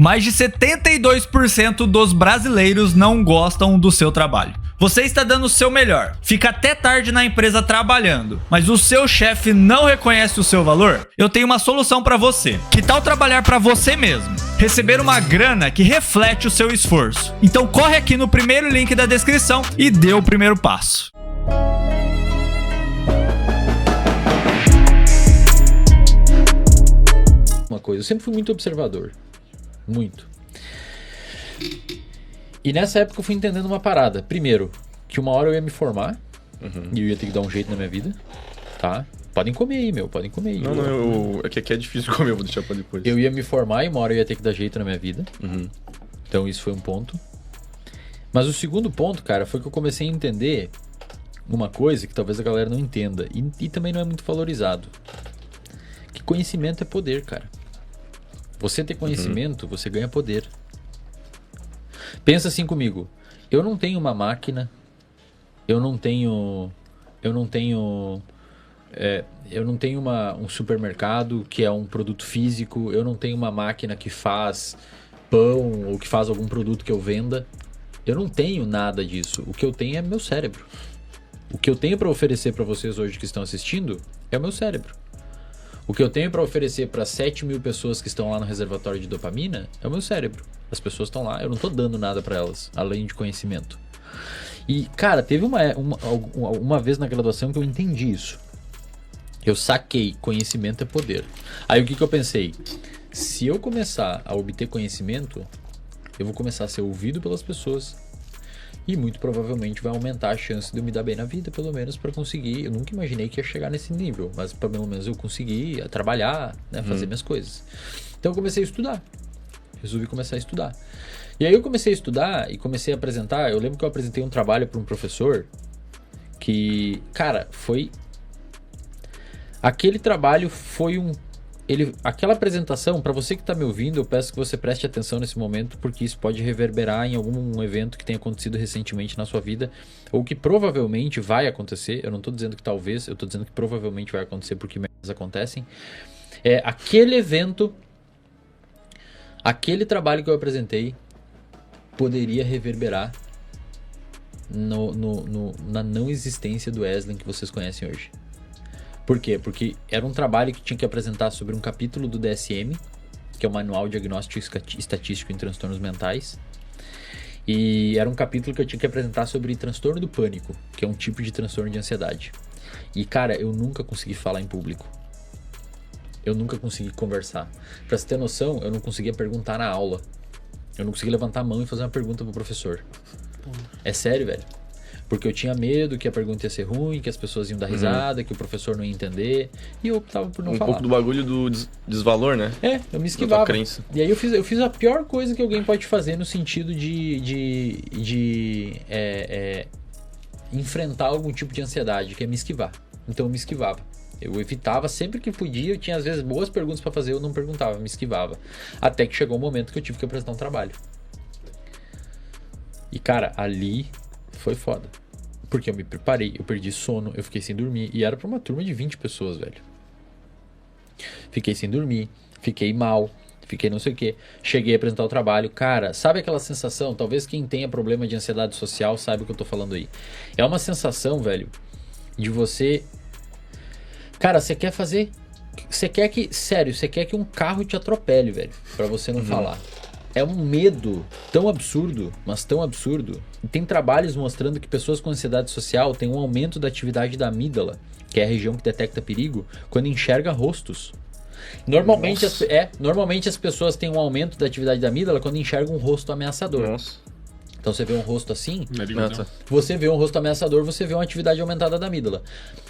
Mais de 72% dos brasileiros não gostam do seu trabalho. Você está dando o seu melhor, fica até tarde na empresa trabalhando, mas o seu chefe não reconhece o seu valor? Eu tenho uma solução para você. Que tal trabalhar para você mesmo? Receber uma grana que reflete o seu esforço. Então corre aqui no primeiro link da descrição e dê o primeiro passo. Uma coisa, eu sempre fui muito observador. Muito. E nessa época eu fui entendendo uma parada. Primeiro, que uma hora eu ia me formar e eu ia ter que dar um jeito na minha vida, tá? Podem comer aí, meu, podem comer aí. Não, é que aqui é difícil de comer, eu vou deixar pra depois. Eu ia me formar e uma hora eu ia ter que dar jeito na minha vida. Então isso foi um ponto. Mas o segundo ponto, cara, foi que eu comecei a entender uma coisa que talvez a galera não entenda e também não é muito valorizado. Que conhecimento é poder, cara. Você ter conhecimento, você ganha poder. Pensa assim comigo. Eu não tenho uma máquina. Eu não tenho um supermercado que é um produto físico. Eu não tenho uma máquina que faz pão ou que faz algum produto que eu venda. Eu não tenho nada disso. O que eu tenho é meu cérebro. O que eu tenho para oferecer para vocês hoje que estão assistindo é o meu cérebro. O que eu tenho para oferecer para 7 mil pessoas que estão lá no reservatório de dopamina é o meu cérebro. As pessoas estão lá, eu não tô dando nada para elas, além de conhecimento. E, cara, teve uma vez na graduação que eu entendi isso. Eu saquei, conhecimento é poder. Aí o que eu pensei? Se eu começar a obter conhecimento, eu vou começar a ser ouvido pelas pessoas. E muito provavelmente vai aumentar a chance de eu me dar bem na vida, pelo menos para conseguir. Eu nunca imaginei que ia chegar nesse nível, mas pelo menos eu consegui trabalhar, né, fazer minhas coisas. Então eu comecei a estudar. Resolvi começar a estudar. E aí eu comecei a estudar e comecei a apresentar. Eu lembro que eu apresentei um trabalho para um professor que, cara, foi... Aquele trabalho foi aquela apresentação, para você que está me ouvindo, eu peço que você preste atenção nesse momento, porque isso pode reverberar em algum evento que tenha acontecido recentemente na sua vida, ou que provavelmente vai acontecer. Eu não estou dizendo que talvez, eu estou dizendo que provavelmente vai acontecer, porque merdas acontecem. Aquele evento, aquele trabalho que eu apresentei, poderia reverberar na não existência do Wesley que vocês conhecem hoje. Por quê? Porque era um trabalho que tinha que apresentar sobre um capítulo do DSM, que é o Manual Diagnóstico Estatístico em Transtornos Mentais. E era um capítulo que eu tinha que apresentar sobre transtorno do pânico, que é um tipo de transtorno de ansiedade. E, cara, eu nunca consegui falar em público. Eu nunca consegui conversar. Pra você ter noção, eu não conseguia perguntar na aula. Eu não conseguia levantar a mão e fazer uma pergunta pro professor. É sério, velho. Porque eu tinha medo que a pergunta ia ser ruim, que as pessoas iam dar risada, que o professor não ia entender. E eu optava por não falar. Um pouco do bagulho do desvalor, né? Eu me esquivava. Da crença. E aí eu fiz a pior coisa que alguém pode fazer no sentido de enfrentar algum tipo de ansiedade, que é me esquivar. Então eu me esquivava. Eu evitava sempre que podia. Eu tinha às vezes boas perguntas para fazer, eu não perguntava, me esquivava. Até que chegou um momento que eu tive que apresentar um trabalho. E, cara, ali foi foda. Porque eu me preparei, eu perdi sono, eu fiquei sem dormir. E era pra uma turma de 20 pessoas, velho. Fiquei sem dormir, fiquei mal, fiquei não sei o quê. Cheguei a apresentar o trabalho. Cara, sabe aquela sensação? Talvez quem tenha problema de ansiedade social saiba o que eu tô falando aí. É uma sensação, velho, de você... Cara, você quer fazer... Você quer que um carro te atropele, velho, pra você não falar. É um medo tão absurdo, mas tão absurdo. E tem trabalhos mostrando que pessoas com ansiedade social têm um aumento da atividade da amígdala, que é a região que detecta perigo, quando enxerga rostos. Normalmente as pessoas têm um aumento da atividade da amígdala quando enxergam um rosto ameaçador. Nossa. Então você vê um rosto assim, você vê um rosto ameaçador, você vê uma atividade aumentada da amígdala.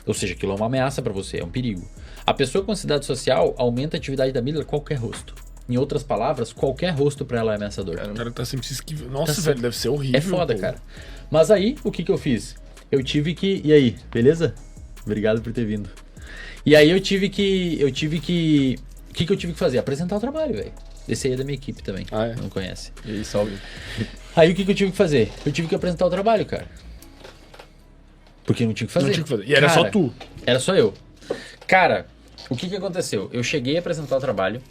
Ou seja, aquilo é uma ameaça para você, é um perigo. A pessoa com ansiedade social aumenta a atividade da amígdala qualquer rosto. Em outras palavras, qualquer rosto pra ela é ameaçador. O cara tá sempre se esquivando. Nossa, velho, deve ser horrível. É foda, cara. Mas aí, o que eu fiz? Eu tive que... E aí, beleza? Obrigado por ter vindo. E aí eu tive que... O que eu tive que fazer? Apresentar o trabalho, velho. Esse aí é da minha equipe também. Ah, é? Não conhece. E aí, salve. Aí o que eu tive que fazer? Eu tive que apresentar o trabalho, cara. Porque não tinha que fazer. Não tinha que fazer. E era só tu. Era só eu. Cara, o que aconteceu? Eu cheguei a apresentar o trabalho.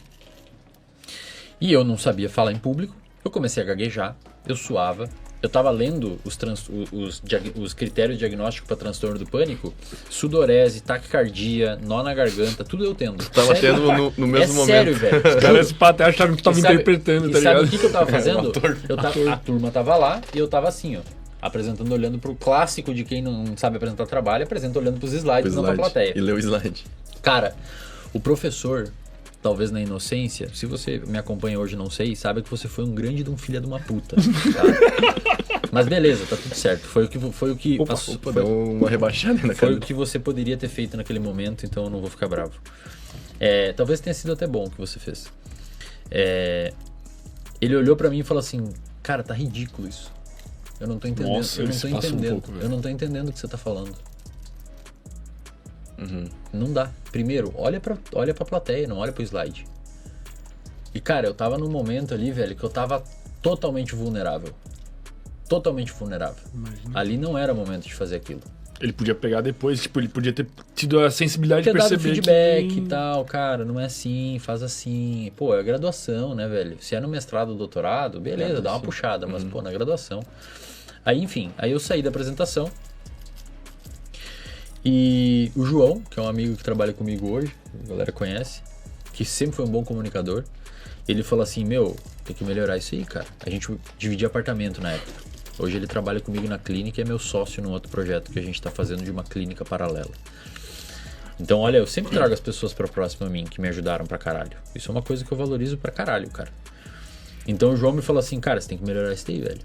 E eu não sabia falar em público, eu comecei a gaguejar, eu suava, eu tava lendo os critérios diagnósticos para transtorno do pânico, sudorese, taquicardia, nó na garganta, tudo eu tendo. Tava tendo no mesmo momento. Sério, velho. Os caras até acharam que tu tava interpretando, tá E sabe ligado? o que eu tava fazendo? A turma tava lá e eu tava assim, ó. Apresentando, olhando pro clássico de quem não sabe apresentar trabalho, apresenta olhando pros slides, não pra plateia. E leu o slide. Cara, o professor, talvez na inocência, se você me acompanha hoje, não sei, sabe que você foi um grande de um filho de uma puta. Tá? Mas beleza, tá tudo certo. Foi o que Deu uma rebaixada na foi cara. o que você poderia ter feito naquele momento, então eu não vou ficar bravo. Talvez tenha sido até bom o que você fez. Ele olhou pra mim e falou assim: cara, tá ridículo isso. Eu não tô entendendo. Nossa, eu não isso tô passa um entendendo. pouco, velho. Eu não tô entendendo o que você tá falando. Uhum. Não dá. Primeiro, olha pra plateia, não olha pro slide. E cara, eu tava num momento ali, velho, que eu tava totalmente vulnerável. Totalmente vulnerável. Imagina. Ali não era momento de fazer aquilo. Ele podia pegar depois, tipo, ele podia ter tido a sensibilidade Ter de dado perceber feedback que... e tal, cara, não é assim, faz assim. Pô, é graduação, né, velho? Se é no mestrado ou doutorado, beleza, dá uma puxada, mas, pô, na graduação. Aí, enfim, aí eu saí da apresentação e o João, que é um amigo que trabalha comigo hoje, a galera conhece, que sempre foi um bom comunicador, ele falou assim: meu, tem que melhorar isso aí, cara. A gente dividia apartamento na época. Hoje ele trabalha comigo na clínica e é meu sócio num outro projeto que a gente tá fazendo de uma clínica paralela. Então, olha, eu sempre trago as pessoas pra próxima a mim, que me ajudaram pra caralho. Isso é uma coisa que eu valorizo pra caralho, cara. Então o João me falou assim: cara, você tem que melhorar isso aí, velho.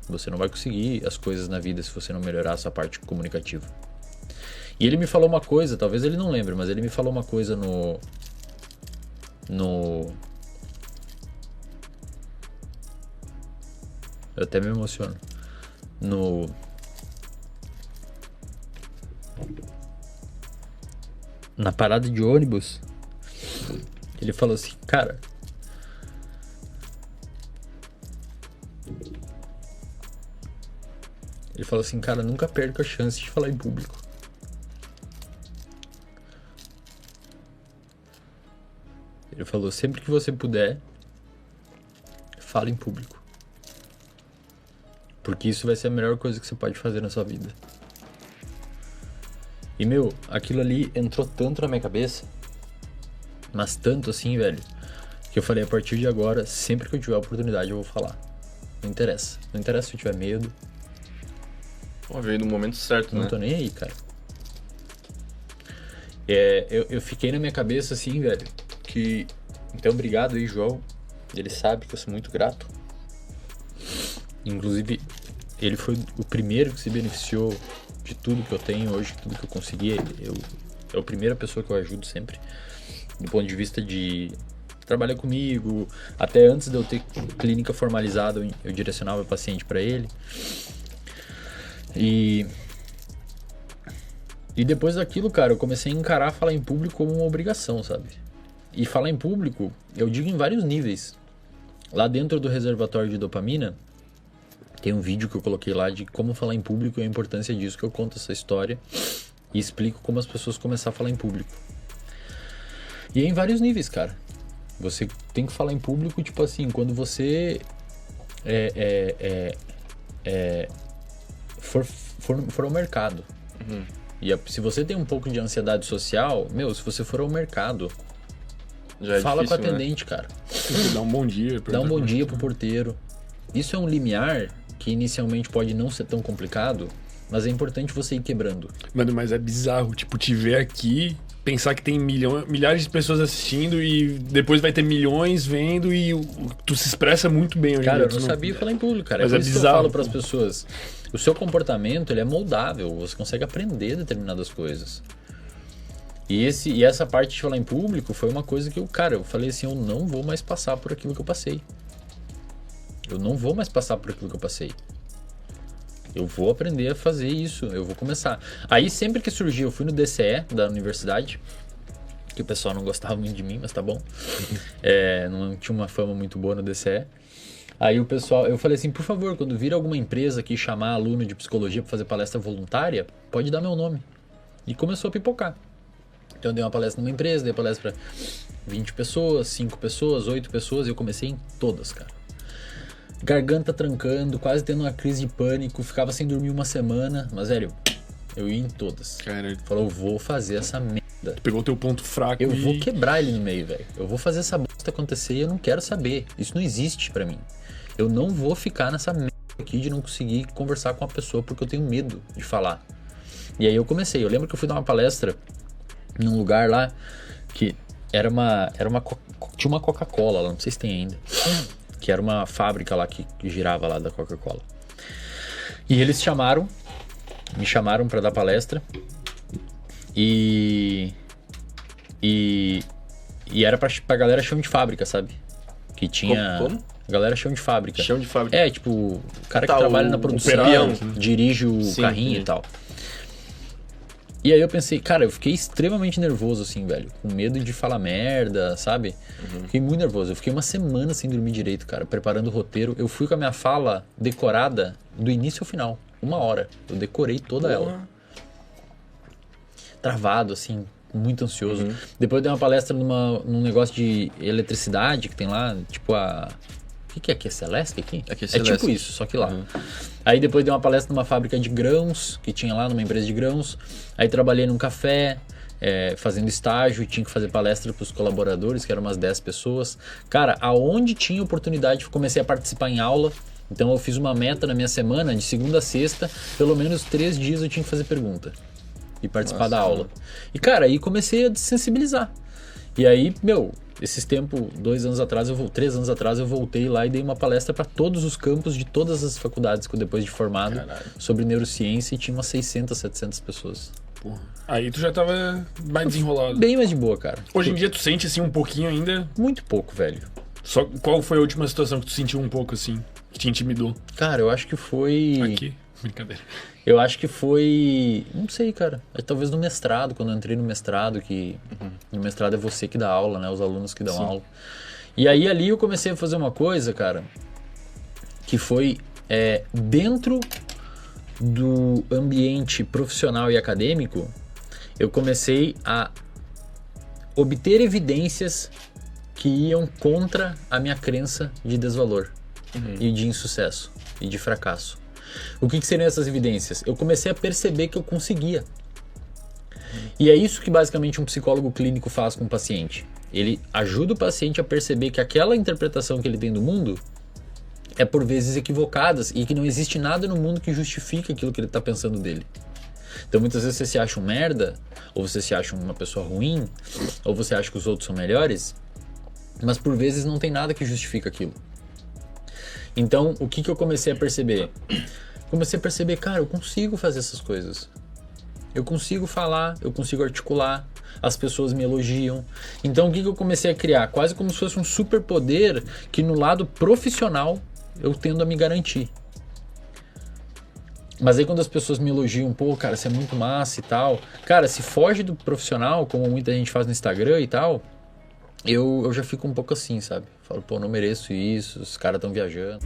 Você não vai conseguir as coisas na vida se você não melhorar essa parte comunicativa. E ele me falou uma coisa, talvez ele não lembre, mas ele me falou uma coisa Eu até me emociono. Na parada de ônibus, ele falou assim: cara, nunca perca a chance de falar em público. Ele falou: sempre que você puder, fala em público. Porque isso vai ser a melhor coisa que você pode fazer na sua vida. E, meu, aquilo ali entrou tanto na minha cabeça, mas tanto assim, velho, que eu falei: a partir de agora, sempre que eu tiver a oportunidade, eu vou falar. Não interessa. Não interessa se eu tiver medo. Pô, veio no momento certo, Não né? tô nem aí, cara. Eu fiquei na minha cabeça assim, velho, que... Então, obrigado aí, João. Ele sabe que eu sou muito grato. Inclusive, ele foi o primeiro que se beneficiou de tudo que eu tenho hoje, tudo que eu consegui. É a primeira pessoa que eu ajudo sempre, do ponto de vista de trabalhar comigo. Até antes de eu ter clínica formalizada, eu direcionava o paciente para ele. E depois daquilo, cara, eu comecei a encarar falar em público como uma obrigação, sabe? E falar em público, eu digo em vários níveis. Lá dentro do reservatório de dopamina, tem um vídeo que eu coloquei lá de como falar em público e a importância disso, que eu conto essa história e explico como as pessoas começam a falar em público. E é em vários níveis, cara. Você tem que falar em público, tipo assim, quando você for ao mercado. Uhum. E se você tem um pouco de ansiedade social, meu, se você for ao mercado, Já é fala difícil, com o atendente, cara. Dá um bom dia. Dá um bom dia pro porteiro. Isso é um limiar que inicialmente pode não ser tão complicado, mas é importante você ir quebrando. Mano, mas é bizarro, tipo, te ver aqui, pensar que tem milhares de pessoas assistindo e depois vai ter milhões vendo e tu se expressa muito bem hoje. Cara, eu tu não sabia falar em público, cara. Mas É por é isso que eu bizarro, falo pras pô. pessoas. O seu comportamento, ele é moldável. Você consegue aprender determinadas coisas. E essa parte de falar em público foi uma coisa que eu falei assim: eu não vou mais passar por aquilo que eu passei. Eu não vou mais passar por aquilo que eu passei. Eu vou aprender a fazer isso. Eu vou começar. Aí sempre que surgiu, eu fui no DCE da universidade, que o pessoal não gostava muito de mim, mas tá bom. Não tinha uma fama muito boa no DCE. Aí o pessoal, eu falei assim: por favor, quando vir alguma empresa aqui chamar aluno de psicologia para fazer palestra voluntária, pode dar meu nome. E começou a pipocar. Então eu dei uma palestra numa empresa, dei palestra pra 20 pessoas, 5 pessoas, 8 pessoas, e eu comecei em todas, cara. Garganta trancando, quase tendo uma crise de pânico, ficava sem dormir uma semana, mas velho, eu ia em todas. Cara, Falou, eu vou fazer essa merda. pegou o teu ponto fraco Eu e... vou quebrar ele no meio, velho. Eu vou fazer essa bosta acontecer e eu não quero saber. Isso não existe pra mim. Eu não vou ficar nessa merda aqui de não conseguir conversar com a pessoa porque eu tenho medo de falar. E aí eu comecei. Eu lembro que eu fui dar uma palestra num lugar lá que tinha uma Coca-Cola lá, não sei se tem ainda. Que era uma fábrica lá que girava lá da Coca-Cola. E eles me chamaram pra dar palestra. E era pra galera chão de fábrica, sabe? Que tinha... Como? Galera chão de fábrica. Chão de fábrica. É, tipo, o cara que Tá, trabalha o na produção, peão. dirige o Sim, carrinho sim. e tal. E aí eu pensei, cara, eu fiquei extremamente nervoso, assim, velho. Com medo de falar merda, sabe? Fiquei muito nervoso. Eu fiquei uma semana sem dormir direito, cara, preparando o roteiro. Eu fui com a minha fala decorada do início ao final. 1 hora. Eu decorei toda ela. Travado, assim, muito ansioso. Depois eu dei uma palestra num negócio de eletricidade que tem lá, tipo a... O que é aqui? É Celeste aqui? Aqui é É Celeste. tipo isso, só que lá. Aí depois dei uma palestra numa fábrica de grãos, que tinha lá, numa empresa de grãos. Aí trabalhei num café, fazendo estágio, e tinha que fazer palestra para os colaboradores, que eram umas 10 pessoas. Cara, aonde tinha oportunidade, comecei a participar em aula. Então eu fiz uma meta na minha semana, de segunda a sexta, pelo menos 3 dias eu tinha que fazer pergunta. E participar da aula. E cara, aí comecei a sensibilizar. E aí, esses tempos, 3 anos atrás, eu voltei lá e dei uma palestra para todos os campos de todas as faculdades que eu depois de formado, sobre neurociência, e tinha umas 600, 700 pessoas. Porra. Aí tu já tava mais desenrolado. Bem mais de boa, cara. Hoje em dia tu sente assim um pouquinho ainda? Muito pouco, velho. Só qual foi a última situação que tu sentiu um pouco assim, que te intimidou? Cara, eu acho que foi... Aqui? Brincadeira. Eu acho que foi... Não sei, cara. Talvez no mestrado, quando eu entrei no mestrado, que no mestrado é você que dá aula, né? Os alunos que dão aula. E aí ali eu comecei a fazer uma coisa, cara, que foi dentro do ambiente profissional e acadêmico, eu comecei a obter evidências que iam contra a minha crença de desvalor e de insucesso e de fracasso. O que seriam essas evidências? Eu comecei a perceber que eu conseguia. E é isso que basicamente um psicólogo clínico faz com o paciente. Ele ajuda o paciente a perceber que aquela interpretação que ele tem do mundo é por vezes equivocadas e que não existe nada no mundo que justifique aquilo que ele está pensando dele. Então muitas vezes você se acha um merda, ou você se acha uma pessoa ruim, ou você acha que os outros são melhores, mas por vezes não tem nada que justifique aquilo. Então, o que eu comecei a perceber? Comecei a perceber, cara, eu consigo fazer essas coisas. Eu consigo falar, eu consigo articular, as pessoas me elogiam. Então, o que eu comecei a criar? Quase como se fosse um superpoder que no lado profissional eu tendo a me garantir. Mas aí quando as pessoas me elogiam, pô, cara, você é muito massa e tal. Cara, se foge do profissional, como muita gente faz no Instagram e tal, eu já fico um pouco assim, sabe? Falo, pô, não mereço isso, os caras estão viajando.